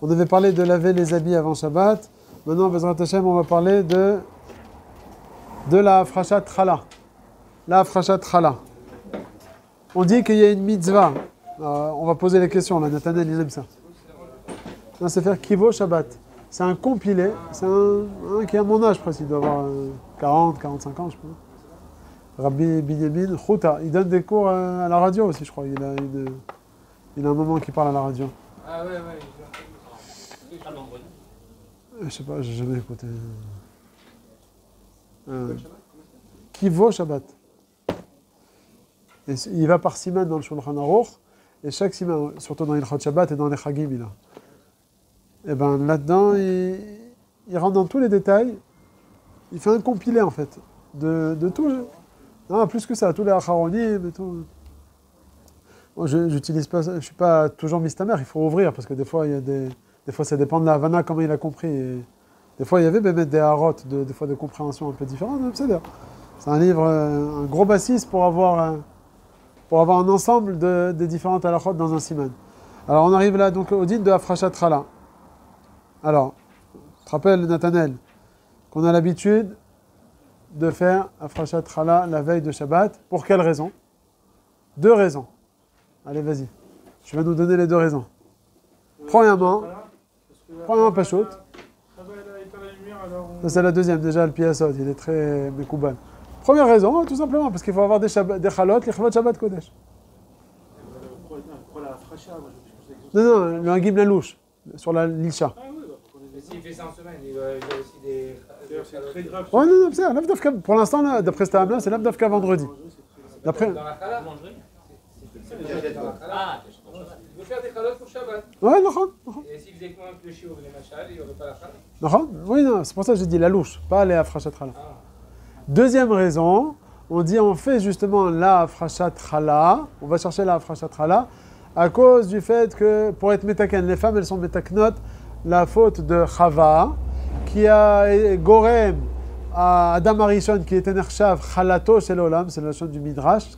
On avait parlé de laver les habits avant Shabbat. Maintenant, Bezrat Hashem, on va parler de la Afrashat Chala. La Afrashat Chala. On dit qu'il y a une mitzvah. On va poser les questions, là. Nathanaël, il aime ça. Non, c'est faire Kivo Shabbat. C'est un compilé. C'est un qui a mon âge, presque. Il doit avoir 40, 45 ans, je pense. Rabbi Binyamin Chouta. Il donne des cours à la radio aussi, je crois. Il a un moment qui parle à la radio. Ah ouais. Je sais pas, j'ai jamais écouté. Kivo Shabbat. Et il va par siman dans le Shulchan Aruch, et chaque siman, surtout dans Ilchot Shabbat et dans les Chagim, il a. Et bien là-dedans, il rentre dans tous les détails, il fait un compilé en fait, de tout. Non, plus que ça, tous les acharonim et tout. Moi, j'utilise pas, je suis pas toujours mistamer, il faut ouvrir, parce que des fois, des fois ça dépend de la Havana, comment il a compris. Et des fois, il y avait même des harot, des fois des compréhensions un peu différentes, c'est un livre, un gros bassis pour avoir un ensemble des différentes halachot dans un siman. Alors on arrive là donc au din de Afrashat Chala. Alors, tu te rappelles Nathanaël qu'on a l'habitude de faire Afrashat Chala la veille de Shabbat. Pour quelle raison? 2 raisons. Allez, vas-y. Tu vas nous donner les 2 raisons. Premièrement, Pachout. Ça c'est la deuxième, déjà le Piasot, il est très Mekoubal. Première raison, tout simplement, parce qu'il faut avoir des chalot, les chalot Shabbat Kodesh. Non, le Hagim la louche, sur la Lisha. Mais s'il fait ça en semaine, il y a aussi des... C'est très grave. Ouais, non, c'est l'Avdavka. Pour l'instant, là, d'après ce tableau, c'est l'Avdavka vendredi. D'après... Dans la chala, il veut faire des chalotes pour Shabbat. Ouais, non. Et s'il faisait moins que le shiur, les machal, il n'y aurait pas la chala. Non, oui, non, c'est pour ça que j'ai dit la louche, pas les Afrashat Chala. Deuxième raison, on fait justement la Afrashat Chala, on va chercher la Afrashat Chala, à cause du fait que, pour être métaken, les femmes, elles sont métaknot, la faute de Chava, qui a gorem à Adam Arishon, qui était Nershav, Chalato chez l'Olam, c'est la chose du Midrash. C'est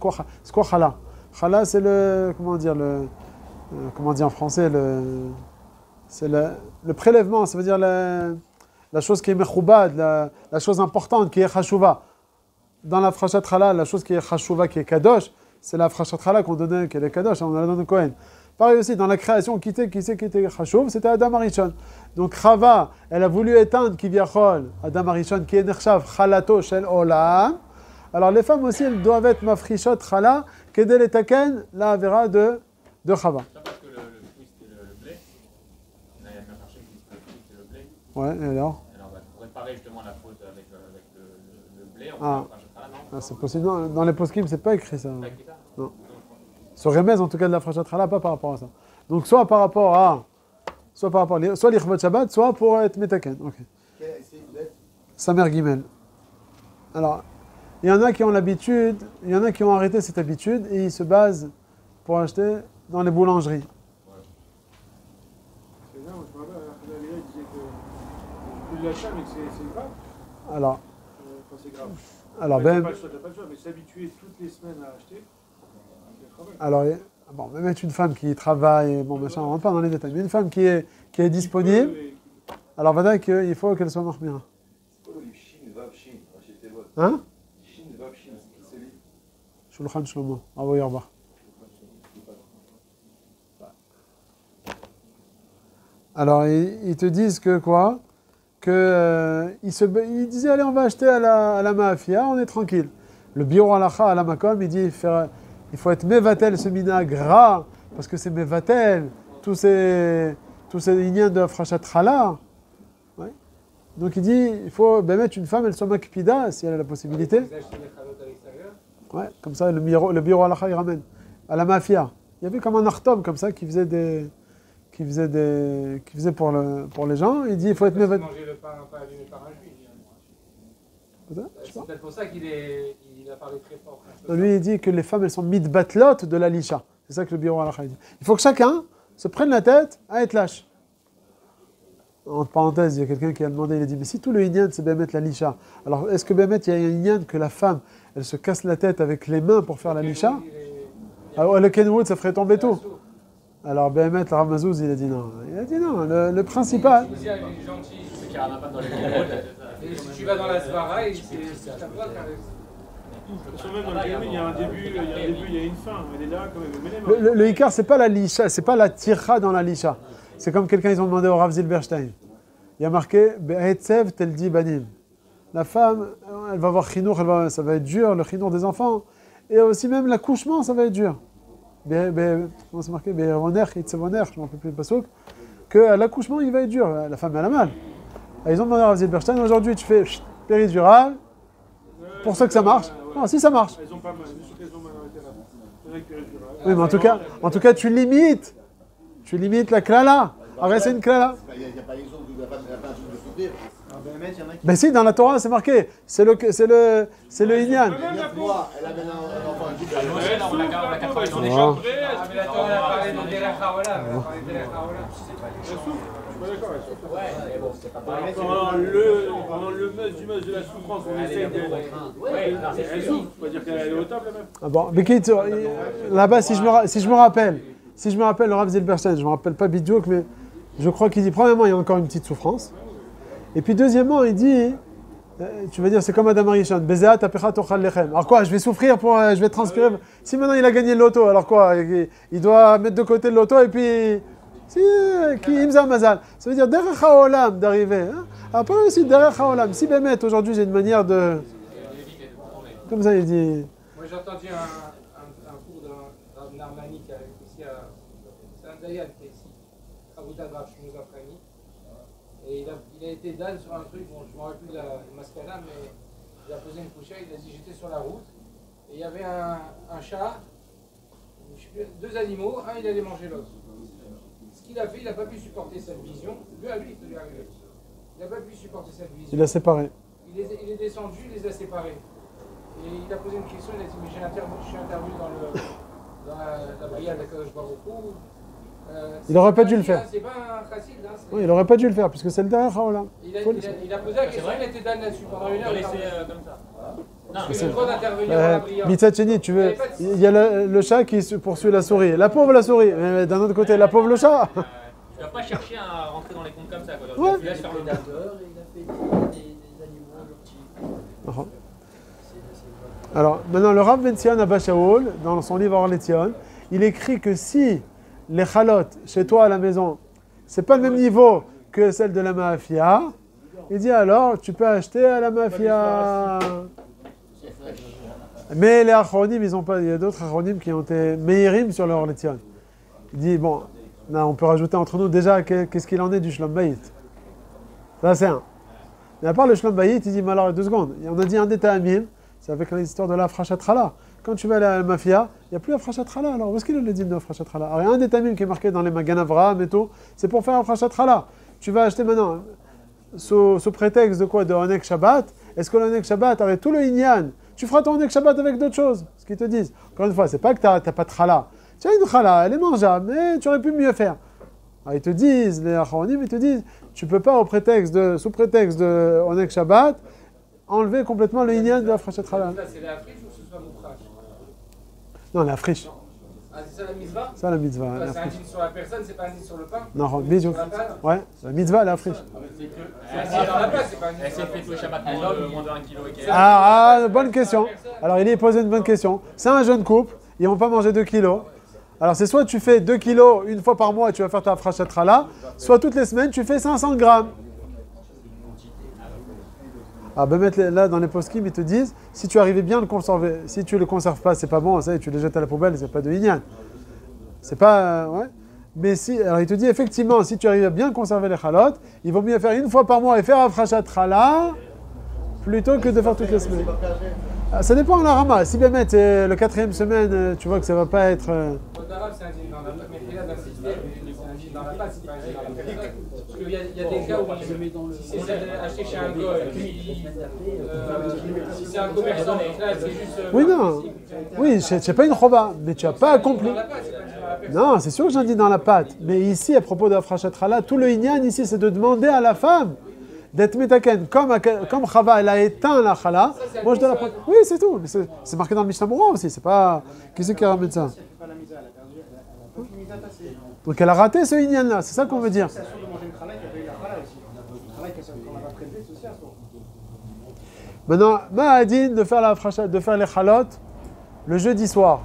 quoi Chala? Chala, c'est le, comment dire en français, c'est le prélèvement, ça veut dire la chose qui est mechoubad, la chose importante, qui est chashuva. Dans la frachat chala, la chose qui est chashuva, qui est kadosh, c'est la frachat chala qu'on donnait, qui est kadosh, on l'a donné Kohen. Pareil aussi, dans la création, qui était chashuv, c'était Adam Arishon. Donc Chava, elle a voulu éteindre Kivyachol, Adam Arishon, qui est nershav chalato shel olam. Alors les femmes aussi, elles doivent être mafrishot chala, kedel etaken, la avera de Chava. Parce que le fruit c'était le blé. Là, il y a bien cherché qui dit que le fruit c'est le blé. Ouais, et alors Pour réparer justement la faute avec le blé, on peut faire non. C'est possible. Non, dans les poskim, c'est pas écrit ça. Pas écrit ça. Non. Sur Remez, en tout cas, de la Frachat Chala, pas par rapport à ça. Donc, soit l'Ichvot Shabbat, soit pour être Metaken. Ok. Samer Gimel. Alors, il y en a qui ont l'habitude, il y en a qui ont arrêté cette habitude et ils se basent pour acheter dans les boulangeries. C'est là, je me rappelle, il disait que plus de l'achat, mais que c'est grave. Alors, c'est grave. Alors, t'as pas le choix, mais s'habituer toutes les semaines à acheter, c'est travail. Alors, bon, même une femme qui travaille, bon, machin, on rentre pas dans les détails, mais une femme qui est disponible, alors voilà qu'il faut qu'elle soit marmira. Hein? Shulchan Shlomo, bravo Yorba. Alors, ils te disent que quoi? Ils disaient, allez, on va acheter à la Mafia, on est tranquille. Le Biur Halacha à la Makom, il dit, il faut être Mevatel, ce mina gras, parce que c'est Mevatel, tous ces lignes de Frachat Chala. Ouais. Donc il dit, il faut mettre une femme, elle soit Makpida, si elle a la possibilité. Ouais, comme ça, le Biur Halacha, il ramène. À la Mafia. Il y avait comme un artom, comme ça, qui faisait pour les gens. Il dit, il faut être Mevatel. Manger le pain pas allumé par un juif. C'est peut-être pour ça qu'il a parlé très fort. Lui, il dit que les femmes, elles sont midbatlot de la lisha. C'est ça que le Biur Halacha dit. Il faut que chacun se prenne la tête à être lâche. Entre parenthèses, il y a quelqu'un qui a demandé, il a dit, mais si tout le inyan, c'est Bémet la lisha, alors est-ce que Bémet, il y a un inyan que la femme, elle se casse la tête avec les mains pour faire la lisha? Alors, le kenwood, ça ferait tomber tout. Alors, Béhémet, le Rav Mazouz, il a dit non. Il a dit non, le principal. Le Tunisien, il est gentil. Ceux qui ramènent pas dans les contrôles, Et si tu vas dans la Svara, c'est ta voix, Parce que même dans le Talmud, il y a un début, il y a une fin. Elle est là quand même. Le Icar, c'est pas la lisha, c'est pas la tircha dans la lisha. C'est comme quelqu'un, ils ont demandé au Rav Zilberstein. Il y a marqué Be'etzev teldi banim. La femme, elle va avoir chinour, ça va être dur, le chinour des enfants. Et aussi même l'accouchement, ça va être dur. Comment c'est marqué Be'eroner, itzevoner, je ne m'en rappelle plus le pasouk. Que l'accouchement, il va être dur. La femme, elle a mal. Et ils ont demandé à Rav Zilberstein, aujourd'hui, tu fais péridurale. Pour ça que ça marche. Non, si ça marche. Elles ont pas mal, je suis sûr qu'elles ont mal arrêté là. Avec péridurale. Oui, mais en tout cas, tu limites. Tu limites la klala. Arrête, c'est une klala. Il n'y a pas exemple où la femme de souffrir. Ben si, dans la Torah, c'est marqué. C'est le Inyan. 9 mois, elle amène un enfant. on a 4 ans, ils sont déjà Oh. prêts. Ah, mais la Torah, elle a parlé de Derech Haolam. Elle a parlé de Derech Haolam. Elle souffre, je suis pas d'accord, elle souffre. Ouais, mais bon, c'est pas pareil. Pendant le meuse de la souffrance, on essaye de. Elle souffre, faut pas dire qu'elle est au top là même. Ah bon, mais quitte, là-bas, si je me rappelle, le Rav Zilberstein, je ne me rappelle pas Bidjouk, mais je crois qu'il dit, premièrement, il y a encore une petite souffrance. Et puis, deuxièmement, il dit, tu vas dire, c'est comme Adam Arishon, Bezéat apechat ochal lechem. Alors quoi, je vais souffrir, je vais transpirer. Si maintenant il a gagné le loto, alors quoi, il doit mettre de côté le loto et puis. Si, qui imza mazal. Ça veut dire derech haolam d'arriver. Hein? Après aussi derech haolam. Si Bémet, aujourd'hui j'ai une manière de. Comme ça il dit. Moi j'ai entendu un cours d'un Armani qui est ici à. C'est un Dayan qui est ici. Raboudin Rav Shmuel Afrani. Et il a été Dan sur un truc, bon je ne me rappelle plus de la mascala, mais il a posé une couchette, il a dit j'étais sur la route. Et il y avait un chat, je sais plus, 2 animaux, un il allait manger l'autre. Ce qu'il a fait, il n'a pas pu supporter cette vision. Lui à lui, il peut lui arriver. Il n'a pas pu supporter cette vision. Il a séparé. Il est descendu, il les a séparés. Et il a posé une question, il a dit mais je suis intervenu dans la brigade d'Akadosh Baruch Hu. Il n'aurait pas dû le faire. C'est pas un chassid, hein. Oui, il n'aurait pas dû le faire, puisque c'est le derech haolam. Il a posé la question, il était Dan là-dessus pendant une On heure. va laisser comme ça. Non, Parce que j'ai le droit d'intervenir dans la brigade. Mitzatcheni, tu veux. Il y a le chat qui poursuit la souris. La pauvre la souris. Mais d'un autre côté, la pauvre le chat. tu ne dois pas chercher à rentrer dans les comptes comme ça. Quoi. Ouais. Tu laisses faire le Il a fait des animaux petits. Alors, maintenant, le Rav Ben-Sion Abba Shaul, dans son livre Or Letzion, il écrit que si les chalotes chez toi à la maison, c'est pas le même niveau que celle de la mafia, il dit alors tu peux acheter à la mafia. Mais les achronim, ils ont pas. Il y a d'autres achronim qui ont été meirim sur le Or Letzion. Il dit bon, là, on peut rajouter entre nous déjà qu'est-ce qu'il en est du Shlom Bayit. Ça c'est un. Mais à part le Shlom Bayit, il dit mais alors 2 secondes. On a dit un des Ta'amim, c'est avec l'histoire de la Frachat Chala. Quand tu vas à la mafia, il n'y a plus la Frachat Chala. Alors où est-ce qu'il est le dîme de la Frachat Chala? Alors il y a un des Ta'amim qui est marqué dans les Magan Avraham et tout, c'est pour faire la Frachat Chala. Tu vas acheter maintenant, sous prétexte de quoi? De Onek Shabbat. Est-ce que l'Onek Shabbat, avec tout le Inyan, tu feras ton Onek Shabbat avec d'autres choses? Ce qu'ils te disent. Encore une fois, c'est pas que tu n'as pas de Chala. Tu as une Chala, elle est mangeable, mais tu aurais pu mieux faire. Alors ils te disent, les Acharonim, ils te disent, tu ne peux pas, sous prétexte de Onek Shabbat, enlever complètement le Inyan de la Frachat Chala. Ça, c'est la friche ou ce soit moukrach? Non, la friche. Ah, c'est ça la mitzvah? Ça, la mitzvah. Ah, La c'est un friche. digne sur la personne, c'est pas un digne sur le pain? Non, bidou. Sur la pâte? Ouais, la mitzvah, la friche. C'est dans la pâte, c'est pas un digne Elle sur s'est la fait tout le personne. Shabbat moins de 1 kilo et quelques. Bonne question. Alors, il est posé une bonne question. C'est un jeune couple, ils ne vont pas manger 2 kilos. Alors, c'est soit tu fais 2 kilos une fois par mois et tu vas faire ta frachat chala, soit toutes les semaines tu fais 500 grammes. Ah, ben mettre là dans les post-kim, ils te disent, si tu arrives bien à le conserver, si tu ne le conserves pas, c'est pas bon, ça y est, tu les jettes à la poubelle, c'est pas de Inyan. C'est pas. Ouais. Mais si, alors il te dit effectivement, si tu arrives à bien conserver les chalotes, il vaut mieux faire une fois par mois et faire un frachat chala plutôt que de faire toutes les semaines. Ah, ça dépend de la rama. Si bien mettre le 4e semaine, tu vois que ça va pas être. Au Darab, c'est un digne dans la pâte, mais là, dans le système, c'est un digne dans la pâte, c'est pas un digne dans la personne. Parce qu'il y a des cas où si c'est acheté chez un goy, si c'est un commerçant, donc là, c'est juste. Oui, non. Oui, c'est pas une choba, mais tu n'as pas accompli. Dans la pâte, c'est pas un digne dans la personne. Non, c'est sûr que j'ai dit dans la pâte. Mais ici, à propos de la frachat chala, tout le inyan ici, c'est de demander à la femme d'être metaken. Comme Chava, elle a éteint la chala, moi je dois la prendre. Oui, c'est tout. Mais c'est marqué dans le Mishnah Berurah aussi. C'est pas. Qui c'est qui ramène ça? C'est pas la misa, elle a perdu, elle a pas fini sa tasse. Donc elle a raté ce Inyan-là, c'est ça qu'on veut dire. C'est sûr de manger une challah, il y avait la challah aussi. Une challah qu'on a prélevé, c'est aussi un soir. Maintenant, Ma'adin de faire les chalot le jeudi soir.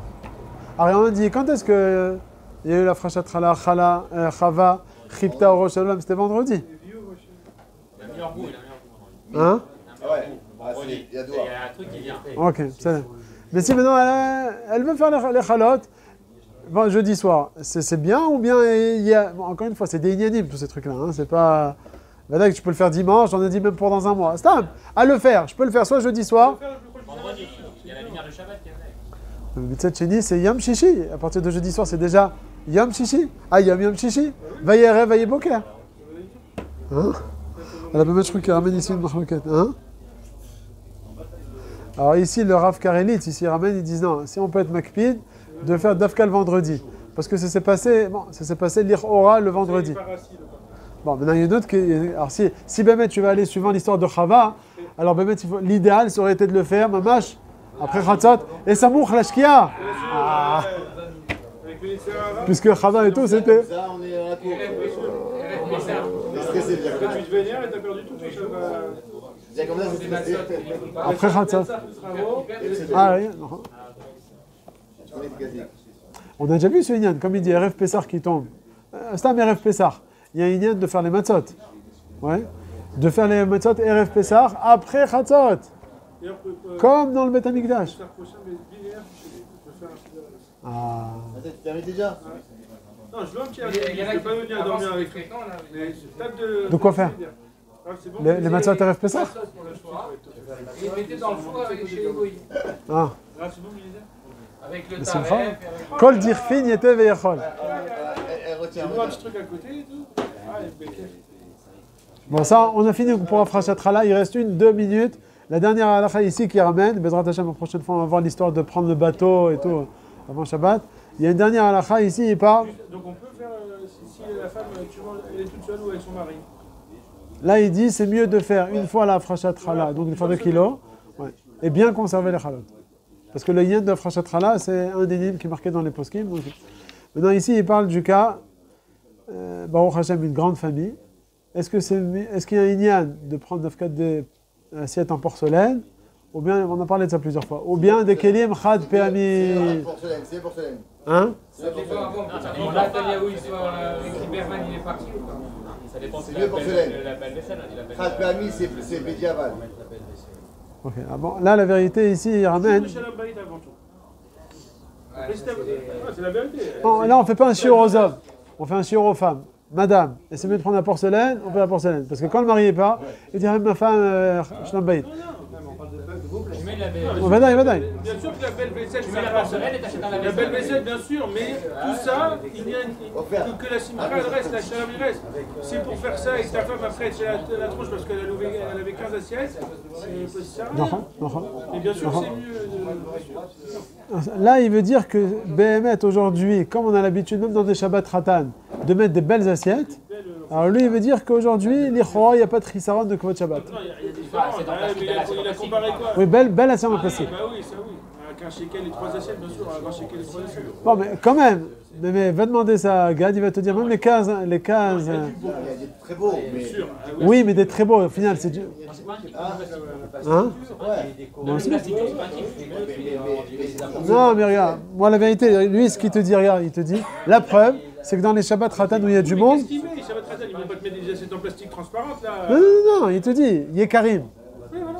Alors on dit, quand est-ce que il y a eu la frachat Chava, Chipta, Rosh Hashanah, c'était vendredi. Il a mis leur goût, Hein? Ouais, il y a Il y a un truc qui vient. Ok, c'est bien. Mais si maintenant elle veut faire les chalot, bon, jeudi soir, c'est bien ou bien il y a, bon, encore une fois, c'est des inanimes tous ces trucs-là. Hein, c'est pas. Là, tu peux le faire dimanche, j'en ai dit même pour dans un mois. Stop, à le faire. Je peux le faire soit jeudi soir. Vendredi, il y a la lumière de Shabbat qui est avec. Le Mitzvah Sheni, c'est Yom Shishi. À partir de jeudi soir, c'est déjà Yom Shishi. Ah, Yom Shishi. Vayerev, Vayeboker. Hein? Alors, je crois qu'il ramène ici une marloquette. Hein? Alors, ici, le Rav Karelit, ici, il ramène, ils disent non, si on peut être makpid, de faire Dafka le vendredi. Parce que ça s'est passé l'Ir Ora le vendredi. Bon, maintenant, il y a une autre qui. Alors, si Bémet, tu vas aller suivant l'histoire de Chava, alors Bémet, l'idéal, ça aurait été de le faire, Mamash, après Khatzot, et Samouch Lashkia. Ah. Puisque Chava et tout, c'était. Ça, on est à la cour. Il On est stressé, bien. Quand tu te vénères et t'as perdu tout, ça va. Bien comme ça, c'est stressé. Après Khatzot. Ah oui, non. Tu connais tes casiers. On a déjà vu ce Inyan, comme il dit, RF Pessar qui tombe. C'est un RF Pessar. Il y a un Inyan de faire les matzot. Ouais. De faire les matzot RF Pessar après Khatzot. Comme dans le Beth Amikdash. Ah. Tu termines déjà? Non, je veux un petit article, je ne vais pas venir dormir avec toi. Mais tape De quoi faire? Ah, c'est bon, Les matzot RF Pessar? les mettait dans le four avec chez les goïs. Ah. Ah, c'est bon, Militaire. Avec le C'est taref. vrai. avec- Kol dirfin yete veyachol. Elle retient. Tu vois un petit truc à côté et tout. Ah, et Becker. Bon, ça, on a fini pour Afrashat Chala. Il reste 2 minutes. La dernière halakha ici qui ramène. Bezrat Hashem, la prochaine fois, on va voir l'histoire de prendre le bateau et tout avant Shabbat. Il y a une dernière halakha ici, il parle. Donc on peut faire, si la femme, tu vois, elle est toute seule ou avec son mari. Là, il dit c'est mieux de faire une fois la Afrashat Chala, donc une fois 2 kilos, ouais, et bien conserver les chalot. Parce que le yen de Afrashat Chala, c'est un des nimes qui est marqué dans les poskim. Donc, maintenant, ici, il parle du cas, Baruch Hashem, une grande famille. Est-ce qu'il y a un inyan de prendre des assiettes en porcelaine, ou bien, on a parlé de ça plusieurs fois, ou bien des kelim chad pe'ami. C'est porcelaine. Hein? Ça dépend avant que Nathalie il soit avec Lieberman, il est parti ou pas? Ça dépend C'est de mieux porcelaine. la belle vaisselle. Khat Permis, c'est médiéval. Ok. Ah bon, là, la vérité, ici, il ramène. Le shalom bayit avant tout. Après, c'est la vérité. Non, là, on ne fait pas un shiur aux hommes, on fait un shiur aux femmes. Madame, et c'est mieux de prendre la porcelaine, on fait la porcelaine. Parce que quand le mari n'est pas, il dit même ma femme, shalom bayit. Tu mets la belle. On va d'ailleurs. Bien sûr que la belle vaisselle, Tu c'est mets la porcelaine et t'achètes un La lave-vaisselle. belle vaisselle, bien sûr, mais tout ça, il y a que la simcha, elle reste, la shalom, il reste. C'est pour faire ça et que ta femme, après, elle fait la tronche parce qu'elle avait 15 assiettes. C'est ça. Non. Et bien sûr, c'est mieux. Là, il veut dire que BMT aujourd'hui, comme on a l'habitude, même dans des Shabbat Ratan, de mettre des belles assiettes, alors lui, il veut dire qu'aujourd'hui, il n'y a pas de Chisaron de Kvot Shabbat. Non, il y a des différences. Il a comparé quoi? Oui, belle assiette en plastique. Bah oui, ça oui. Avec un shekel et 3 assiettes, bien sûr, avec un shekel et 3 assiettes. Bon, mais quand même, mais va demander ça à Gad, il va te dire même les cases. Il y a des très beaux, mais. Sûr. Oui, mais des très beaux, au final, c'est du. Hein? Moi aussi. Non, mais regarde, moi la vérité, lui, ce qu'il te dit, regarde, il te dit, la preuve, c'est que dans les Shabbat Ratan où il y a du monde. Qu'est-ce qu'il met? Les Shabbat Ratan, ils vont pas te mettre des assiettes en plastique transparentes là. Non, il te dit, Yekarim. Oui, voilà.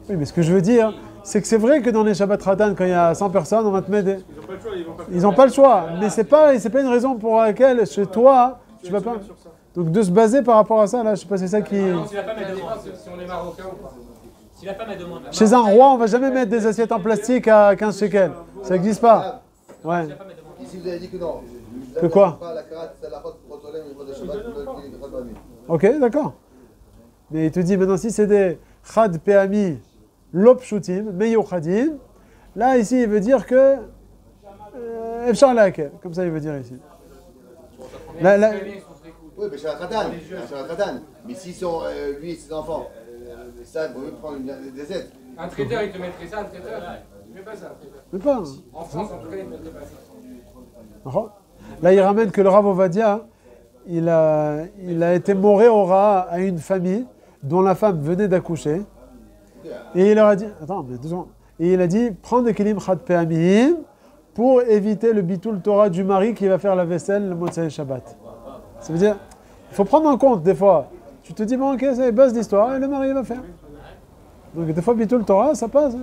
Oui, mais ce que je veux dire, c'est que c'est vrai que dans les Shabbat Ratan, quand il y a 100 personnes, on va te mettre des. Ils n'ont pas le choix, ils vont pas. Ils n'ont pas le choix, mais c'est pas une raison pour laquelle chez toi, tu vas pas. Donc de se baser par rapport à ça, là, je sais pas, c'est ça qui. Si la femme elle demande. Si on est marocain ou pas. Si la femme elle demande. Chez un roi, on va jamais mettre des assiettes en plastique à 15 shekels. Ça n'existe pas. Ouais. Ici, vous avez dit que non. Que quoi? Pas la carte, c'est la route porcelaine, il faut des Shabbat, il faut des Ok, d'accord. Mais il te dit maintenant, si c'est des chad peami lopshutim, meyo chadim, là, ici, il veut dire que. Efshar lakel, comme ça, il veut dire ici. Là, Oui, mais chez la Khatan. Mais s'ils sont, lui et ses enfants, ça, il vaut mieux prendre des aides. Un traiteur, il te mettrait ça, un traiteur. Tu mets pas ça, un traiteur. mais pas. En France, en tout cas, il ne mettrait pas ça. Là, il ramène que le Rav Ovadia, il a été moré au rat à une famille dont la femme venait d'accoucher. Et il leur a dit, attends, mais 2 secondes. Et il a dit, prends des kelim chad pe'amim pour éviter le bitul Torah du mari qui va faire la vaisselle le Motzei Shabbat. Ça veut dire, il faut prendre en compte des fois. Tu te dis, bon, ok, c'est base d'histoire, et le mari va faire. Donc des fois, bitul Torah, ça passe.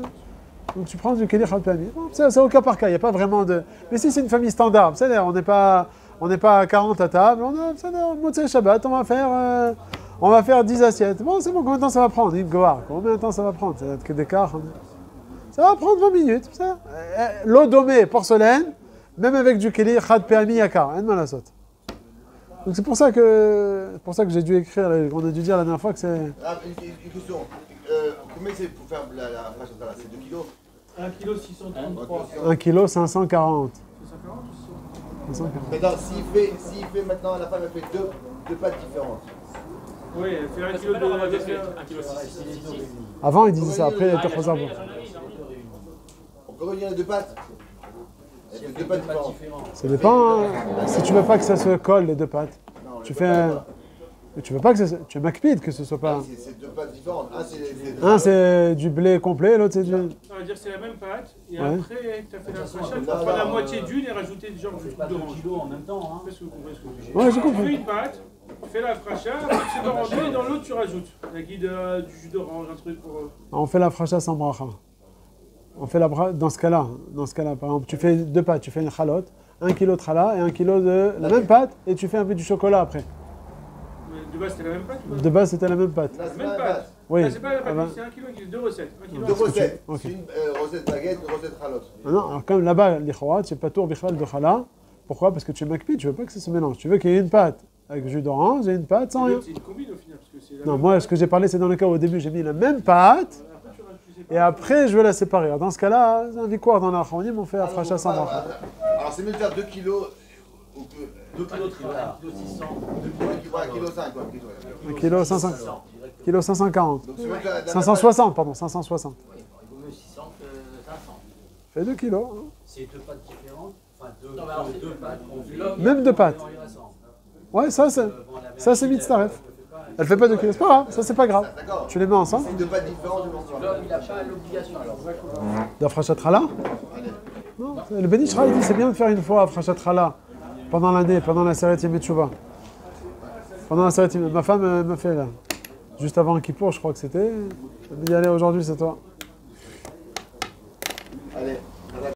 Donc tu prends du kelim chad pe'amim. Bon, c'est au cas par cas, il n'y a pas vraiment de... Mais si c'est une famille standard, c'est-à-dire, on n'est pas à 40 à table, Motzei Shabbat, on va faire 10 assiettes. Bon, c'est bon, combien de temps ça va prendre? Combien de temps ça va prendre? C'est que des quarts. Ça va prendre 20 minutes. L'eau domée, porcelaine, même avec du keli, chad pe'ami yakar. Donc c'est pour ça que j'ai dû écrire, on a dû dire la dernière fois que c'est... Ah, une question. Combien c'est pour faire la fraîche là? C'est 2 kilos 1 kg 633. 1 kg 540. 540. Maintenant, s'il fait maintenant, la femme elle fait deux pâtes différentes. Oui, elle fait 1 kg de... 1 kg 6. Avant, il disait ça, après, il était trop arbres. On peut revenir les 2 pâtes. Elle fait 2 pâtes différentes. Ça dépend, hein. Si tu veux pas que ça se colle, les 2 pâtes. Non, Tu fais... Mais tu veux pas que ça... Tu es macpide que ce soit pas... C'est 2 pâtes différentes. Un, c'est du blé complet, l'autre, c'est du... On va dire que c'est la même pâte, et Ouais. après, tu as fait la fraîcheur, tu vas prendre la moitié d'huile et rajouter genre du jus d'orange. en même temps. Est-ce que vous comprenez ce que je dis? Ouais, j'ai Tu compris. fais une pâte, tu fais la fraîcheur, tu fais d'oranger, et dans l'autre, tu rajoutes la guide du jus d'orange, un truc pour... On fait la fracha sans bracha. On fait dans ce cas-là, par exemple, tu fais 2 pâtes, tu fais une chalotte, 1 kg de challah et 1 kg de la même pâte, et tu fais un peu du chocolat après. Mais de base, c'était la même pâte ou pas? De base, c'était la même pâte. Là, c'est Même pas la pâte. pâte. Oui. Ah, c'est pas la Ah ben- pâte, c'est 1 kg, 2 recettes. 1 kg. 2 recettes. Ok. C'est une recette baguette, une recette ralotte. Ah non, alors comme là-bas, l'ikhoat, c'est pas tour bichal de challah. Pourquoi? Parce que tu es makpid, tu veux pas que ça se mélange. Tu veux qu'il y ait une pâte avec jus d'orange et une pâte sans rien. C'est une combine au final, parce que c'est la Non, même moi, pâte. ce que j'ai parlé, c'est dans le cas où au début, j'ai mis la même pâte, Après, tu rajoutes, tu sais pas. et après, je veux la séparer. Alors, dans ce cas-là, c'est un victoire dans la Khaounim, on fait la fracha sans bracha. Alors c'est mieux de faire 2 kilos ou que 2 kilos de challah. 1 kg 5 quoi. 1 kg 500. Kilo 540. Donc c'est mieux de faire la 560, pardon, 560. Il vaut mieux 600 que 500. Fait 2 kilos. Hein. C'est 2 pâtes différentes. Enfin, 2 pâtes. Même 2 pâtes. Ouais, ça c'est mitzaref. Elle fait pas 2 kilos, c'est pas grave, ça c'est pas grave. D'accord. Tu les mets ensemble. C'est 2 pâtes différentes du mensuel. L'homme, il n'a pas l'obligation alors. D'Afrachat Chala. Non, le Ben Ish Chai dit c'est bien de faire une fois Afrachat Chala pendant l'année, pendant la Seret Yemei Teshuvah. Pendant la Seret Yemei. Ma femme m'a fait là. Juste avant Kippour, je crois que c'était. Elle m'a dit allez, aujourd'hui c'est toi.